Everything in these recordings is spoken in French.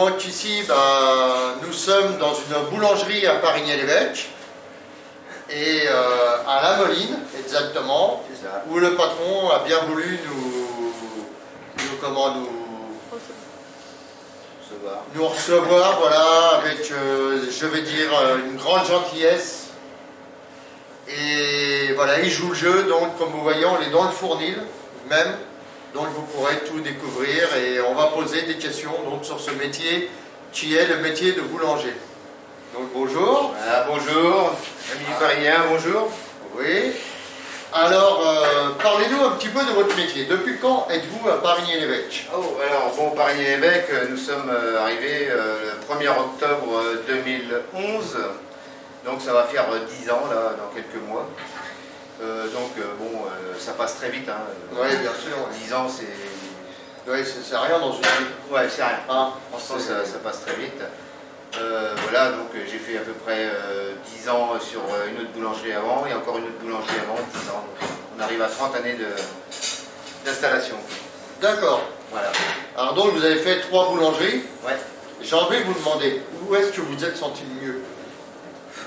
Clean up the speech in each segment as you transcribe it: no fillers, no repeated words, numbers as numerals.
Donc ici, nous sommes dans une boulangerie à Parigny-l'Évêque et à La Moline, exactement, où le patron a bien voulu nous recevoir, voilà, avec, je vais dire, une grande gentillesse. Et voilà, il joue le jeu, donc comme vous voyez, on est dans le fournil même, donc vous pourrez tout découvrir et on va poser des questions donc, sur ce métier qui est le métier de boulanger. Donc bonjour. Voilà, bonjour, amis parisiens, bonjour. Oui. Alors, parlez-nous un petit peu de votre métier. Depuis quand êtes-vous à Parigny-l'Évêque? Alors, bon, Parigny-l'Évêque, nous sommes arrivés le 1er octobre 2011. Donc ça va faire 10 ans, là, dans quelques mois. Ça passe très vite. Hein. Oui, bien sûr. 10 ans, c'est... Oui, c'est rien dans une vie. Ouais, c'est rien. Ah, Franchement, ça passe très vite. Voilà, donc j'ai fait à peu près 10 ans sur une autre boulangerie avant, et encore une autre boulangerie avant, 10 ans. Donc, on arrive à 30 années d'installation. D'accord. Voilà. Alors donc, vous avez fait 3 boulangeries. Ouais. J'ai envie de vous demander, où est-ce que vous vous êtes senti mieux?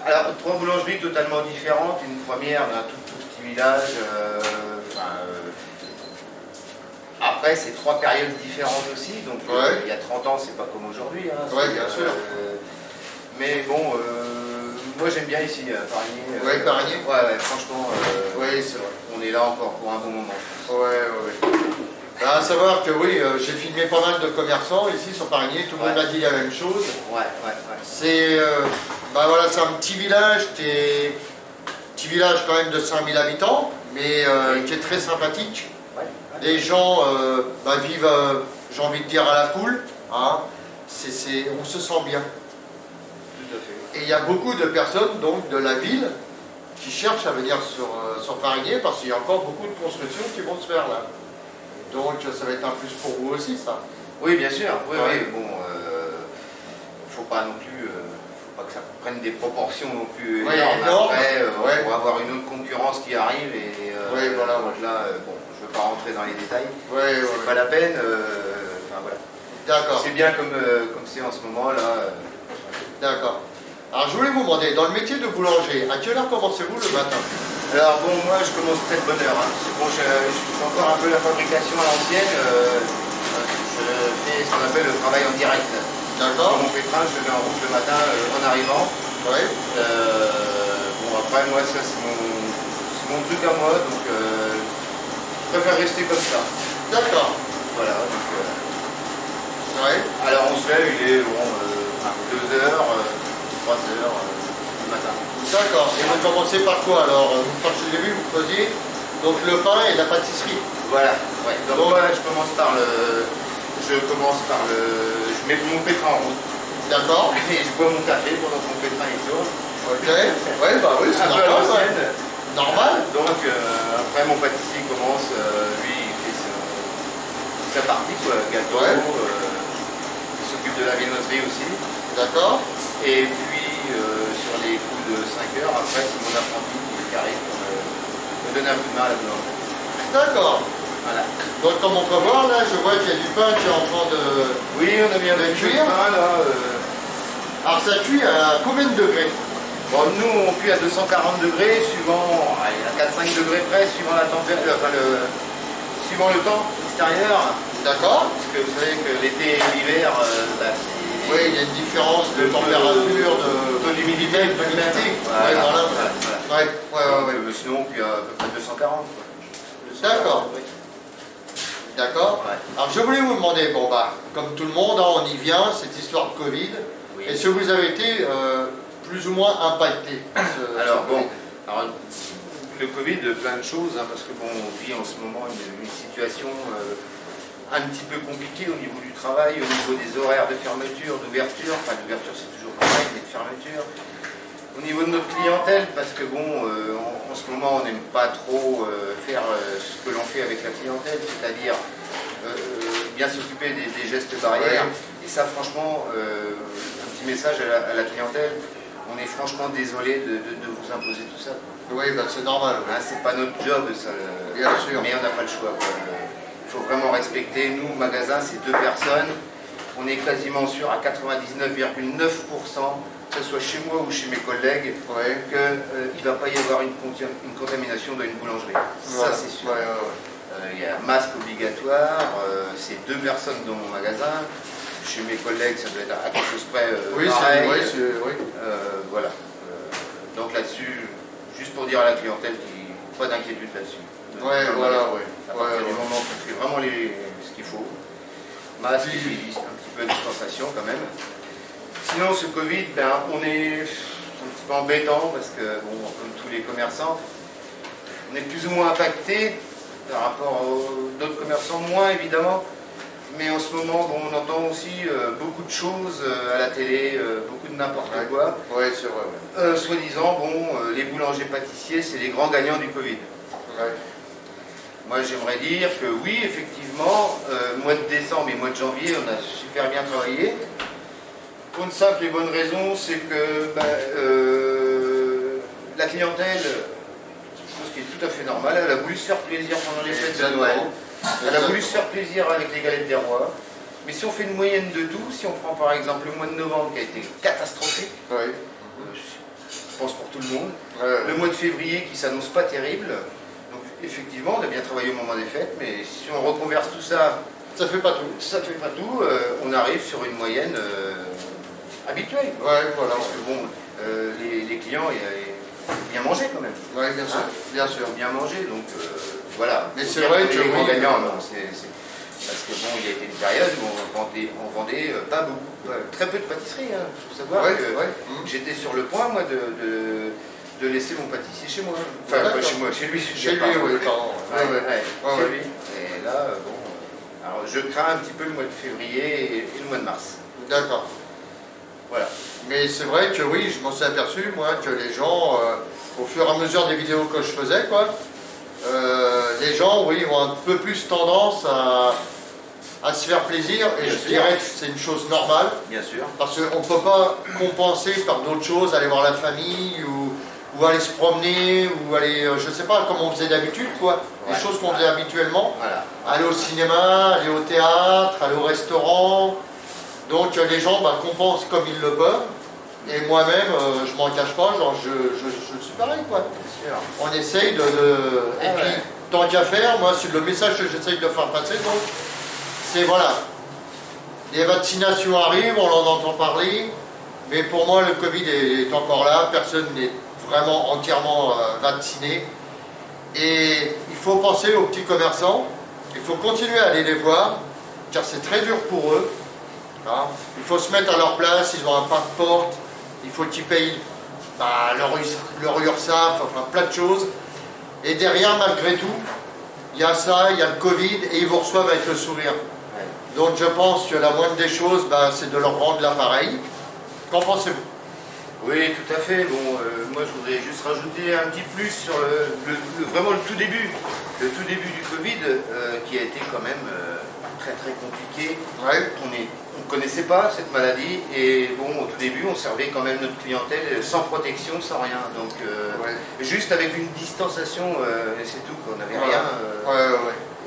Alors, 3 boulangeries totalement différentes. Une première d'un tout petit village. Après, c'est 3 périodes différentes aussi. Donc, ouais. Il y a 30 ans, c'est pas comme aujourd'hui. Hein, oui, bien sûr. Mais bon, moi j'aime bien ici, Parigny. Oui, Parigny. Ouais, franchement, oui, c'est vrai. On est là encore pour un bon moment. Ouais. À savoir que oui, j'ai filmé pas mal de commerçants ici sur Parigny, tout le monde m'a dit la même chose. Ouais. C'est voilà, c'est un petit village quand même de 5000 habitants, mais qui est très sympathique. Ouais. Les gens vivent, j'ai envie de dire, à la cool. Hein. On se sent bien. Tout à fait. Et il y a beaucoup de personnes donc, de la ville qui cherchent à venir sur Parigny parce qu'il y a encore beaucoup de constructions qui vont se faire là. Donc ça va être un plus pour vous aussi, ça. Oui, bien sûr. Oui. Bon, faut pas non plus, faut pas que ça prenne des proportions non plus énormes. Après, on va avoir une autre concurrence qui arrive et voilà. Là, je veux pas rentrer dans les détails. C'est pas la peine. Voilà. D'accord. C'est bien comme c'est en ce moment là. D'accord. Alors je voulais vous demander, dans le métier de boulanger, à quelle heure commencez-vous le matin? Alors bon, moi je commence très de bonne heure. Hein. Bon, je fais encore un peu la fabrication à l'ancienne. Je fais ce qu'on appelle le travail en direct. D'accord. Mon pétrin, je le mets en route le matin en arrivant. Oui. Après, moi, ça c'est mon truc à moi, donc je préfère rester comme ça. D'accord. Voilà. Donc, ouais. Alors on se lève, il est 2 heures, 3 heures du matin. D'accord. Et vous commencez par quoi alors? Quand je l'ai vu, vous faisiez donc le pain et la pâtisserie. Voilà. Ouais. Donc moi, je commence par je mets mon pétrin en route. D'accord. Et je bois mon café pendant que mon pétrin est tourne. Ok. Ouais, oui, c'est normal. Normal. Donc après mon pâtissier commence, lui il fait sa partie, quoi, gâteau, il s'occupe de la viennoiserie aussi. D'accord. Et puis sur les coups de 5 heures, après c'est mon apprenti qui arrive pour me donner un coup de main à la boulangerie. D'accord. Voilà. Donc comme on peut voir là, je vois qu'il y a du pain qui est en train de... Oui, on a bien de cuire. Pain, là, Alors ça cuit à combien de degrés? Bon, nous on cuit à 240 degrés, suivant, à 4-5 degrés près, suivant la température, suivant le temps extérieur. D'accord. Parce que vous savez que l'été et l'hiver, oui, il y a une différence de température, de l'humidité, de l'humidité. Sinon on cuit à peu près 240. D'accord. D'accord. Ouais. Alors je voulais vous demander, comme tout le monde, hein, on y vient, cette histoire de Covid. Oui. Est-ce que vous avez été plus ou moins impacté Alors le Covid, plein de choses, hein, parce que bon, on vit en ce moment une situation un petit peu compliquée au niveau du travail, au niveau des horaires de fermeture, d'ouverture. Enfin, l'ouverture c'est toujours pareil, mais de fermeture. Au niveau de notre clientèle, parce que bon, en ce moment, on n'aime pas trop faire ce que l'on fait avec la clientèle, c'est-à-dire bien s'occuper des gestes barrières. Et ça, franchement, un petit message à la clientèle, on est franchement désolé de vous imposer tout ça. Oui, c'est normal. Hein, c'est pas notre job, ça, bien sûr. Mais on n'a pas le choix. Il faut vraiment respecter. Nous, magasin, c'est 2 personnes. on est quasiment sûr à 99,9%, que ce soit chez moi ou chez mes collègues, qu'il ne va pas y avoir une contamination dans une boulangerie. Ça, c'est sûr. Il y a un masque obligatoire, c'est 2 personnes dans mon magasin. Chez mes collègues, ça doit être à quelque chose près pareil. Voilà. Donc là-dessus, juste pour dire à la clientèle, pas d'inquiétude là-dessus. À partir du moment qu'on fait vraiment ce qu'il faut, masque et un petit peu de distanciation quand même. Sinon, ce Covid, on est un petit peu embêtant parce que, bon, comme tous les commerçants, on est plus ou moins impacté par rapport aux d'autres commerçants, moins évidemment. Mais en ce moment, bon, on entend aussi beaucoup de choses à la télé, beaucoup de n'importe quoi. Oui, c'est vrai. Soi-disant, bon, les boulangers-pâtissiers, c'est les grands gagnants du Covid. Moi, j'aimerais dire que oui, effectivement, mois de décembre et mois de janvier, on a super bien travaillé. Pour une simple et bonne raison, c'est que la clientèle, chose qui est tout à fait normale, elle a voulu se faire plaisir pendant les fêtes de Noël. Elle a voulu se faire plaisir avec les galettes des rois. Mais si on fait une moyenne de tout, si on prend par exemple le mois de novembre qui a été catastrophique, je pense pour tout le monde, le mois de février qui s'annonce pas terrible, donc effectivement on a bien travaillé au moment des fêtes, mais si on reconverse tout ça, ça fait pas tout. Ça fait pas tout, on arrive sur une moyenne habituelle. Voilà. Parce que bon, les clients, ils bien mangé quand même. Oui, bien sûr. Bien sûr. Bien mangé, donc voilà. Mais c'est vrai que les gagnants, non, parce que bon, il y a été une période où on vendait pas beaucoup, très peu de pâtisserie. Il faut savoir que j'étais sur le point, moi, de laisser mon pâtissier chez moi. Enfin, pas chez moi, chez lui. Chez lui, pardon. Chez lui. Et là, bon, alors je crains un petit peu le mois de février et le mois de mars. D'accord. Voilà. Mais c'est vrai que oui, je m'en suis aperçu, moi, que les gens, au fur et à mesure des vidéos que je faisais, les gens, oui, ont un peu plus tendance à se faire plaisir, et je dirais que c'est une chose normale. Bien sûr. Parce qu'on ne peut pas compenser par d'autres choses, aller voir la famille, ou aller se promener, ou aller, je ne sais pas, comme on faisait d'habitude, les choses qu'on faisait habituellement. Aller au cinéma, aller au théâtre, aller au restaurant. Donc les gens compensent comme ils le peuvent. Et moi-même, je m'en cache pas, genre, je suis pareil, On essaye de... Et puis, tant qu'à faire, moi, c'est le message que j'essaye de faire passer, donc, c'est voilà. Les vaccinations arrivent, on en entend parler, mais pour moi, le Covid est encore là, personne n'est vraiment entièrement vacciné. Et il faut penser aux petits commerçants, il faut continuer à aller les voir, car c'est très dur pour eux. Il faut se mettre à leur place, ils ont un pas de porte, il faut qu'ils payent leur URSSAF, enfin plein de choses. Et derrière, malgré tout, il y a ça, il y a le Covid, et ils vous reçoivent avec le sourire. Donc je pense que la moindre des choses, c'est de leur rendre l'appareil. Qu'en pensez-vous? Oui, tout à fait. Bon, moi je voudrais juste rajouter un petit plus sur vraiment le tout début. Le tout début du Covid, qui a été quand même très très compliqué. On ne connaissait pas cette maladie, et bon, au tout début, on servait quand même notre clientèle sans protection, sans rien. Donc, juste avec une distanciation, et c'est tout, on n'avait rien.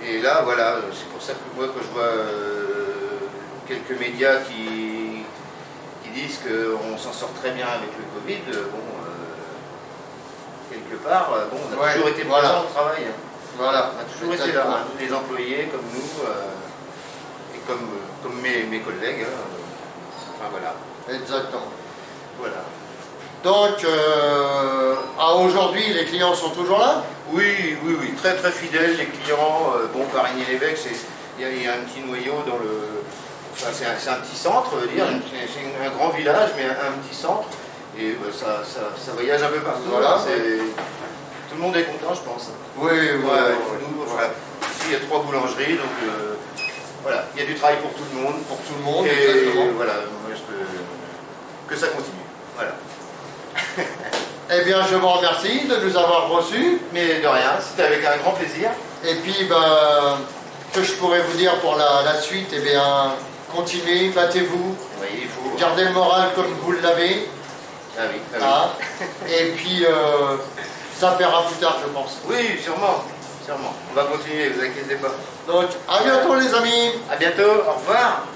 Et là, voilà, c'est pour ça que moi, quand je vois quelques médias qui disent qu'on s'en sort très bien avec le Covid, quelque part, on a toujours été présents au travail. On a toujours été là, les employés comme nous. Et comme mes collègues, enfin voilà. Exactement. Voilà. Donc, à aujourd'hui, les clients sont toujours là? Oui, très très fidèles, les clients. Parigny-l'Évêque, il y a un petit noyau dans le... Enfin, c'est un petit centre, c'est un grand village, mais un petit centre. Et ça voyage un peu partout. Tout le monde est content, je pense. Oui. Ici, il y a 3 boulangeries, donc... Voilà, il y a du travail pour tout le monde. Pour tout le monde, et exactement. Voilà, que ça continue. Voilà. Eh bien, je vous remercie de nous avoir reçus. Mais de rien, c'était avec un grand plaisir. Et puis, que je pourrais vous dire pour la suite, eh bien, continuez, battez-vous. Oui, il faut... Gardez le moral comme vous l'avez. Et puis, ça paiera plus tard, je pense. Oui, sûrement. On va continuer, ne vous inquiétez pas. Donc, à bientôt les amis. À bientôt, au revoir.